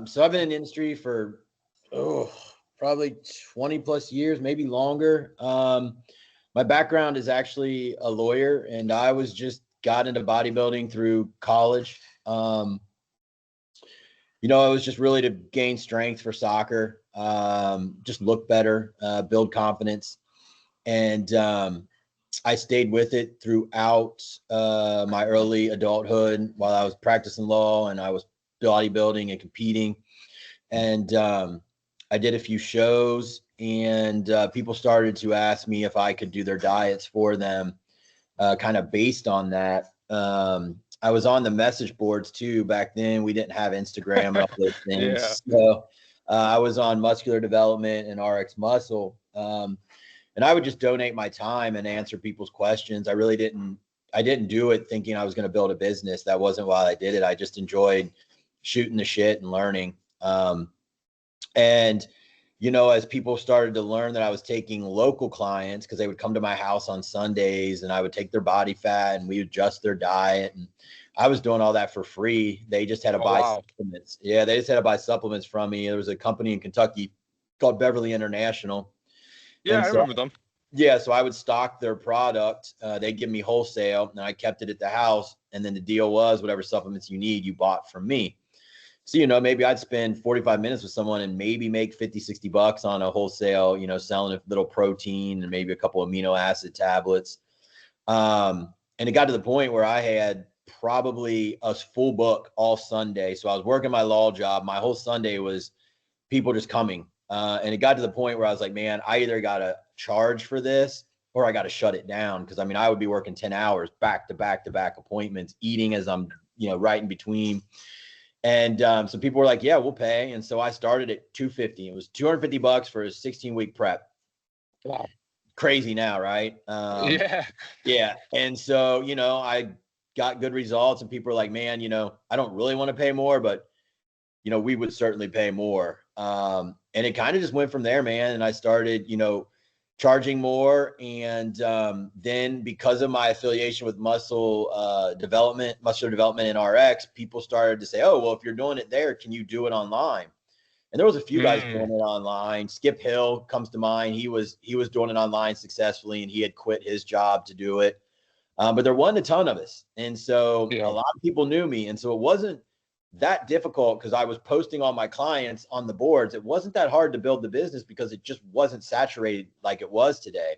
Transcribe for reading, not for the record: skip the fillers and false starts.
So I've been in the industry for, probably 20 plus years, maybe longer. My background is actually a lawyer, and I was just got into bodybuilding through college. It was just really to gain strength for soccer, just look better, build confidence. And I stayed with it throughout my early adulthood while I was practicing law and I was bodybuilding and competing. And I did a few shows, and people started to ask me if I could do their diets for them, kind of based on that. I was on the message boards too. Back then, we didn't have Instagram and all those things. Yeah. So I was on Muscular Development and RX Muscle. And I would just donate my time and answer people's questions. I didn't do it thinking I was going to build a business. That wasn't why I did it. I just enjoyed shooting the shit and learning. And as people started to learn that I was taking local clients, because they would come to my house on Sundays and I would take their body fat and we would adjust their diet. And I was doing all that for free. They just had to buy supplements. Yeah, they just had to buy supplements from me. There was a company in Kentucky called Beverly International. Yeah, And I so, remember them. yeah, so I would stock their product. They'd give me wholesale, and I kept it at the house. And then the deal was whatever supplements you need, you bought from me. So, maybe I'd spend 45 minutes with someone and maybe make 50, 60 bucks on a wholesale, selling a little protein and maybe a couple amino acid tablets. And it got to the point where I had probably a full book all Sunday. So I was working my law job. My whole Sunday was people just coming. And it got to the point where I was like, man, I either got to charge for this or I got to shut it down. Cause I would be working 10 hours back to back to back appointments, eating as I'm, right in between. And so people were like, yeah, we'll pay. And so I started at $250. It was $250 for a 16-week prep. Wow. Crazy now, right? Yeah. Yeah. And so, I got good results and people were like, man, I don't really want to pay more, but, we would certainly pay more. And it kind of just went from there, man. And I started, charging more. And then because of my affiliation with muscular development and RX, people started to say, oh, well, if you're doing it there, can you do it online? And there was a few guys doing it online. Skip Hill comes to mind. He was doing it online successfully, and he had quit his job to do it. But there wasn't a ton of us. And so a lot of people knew me. And so it wasn't that difficult because I was posting all my clients on the boards. It wasn't that hard to build the business because it just wasn't saturated like it was today.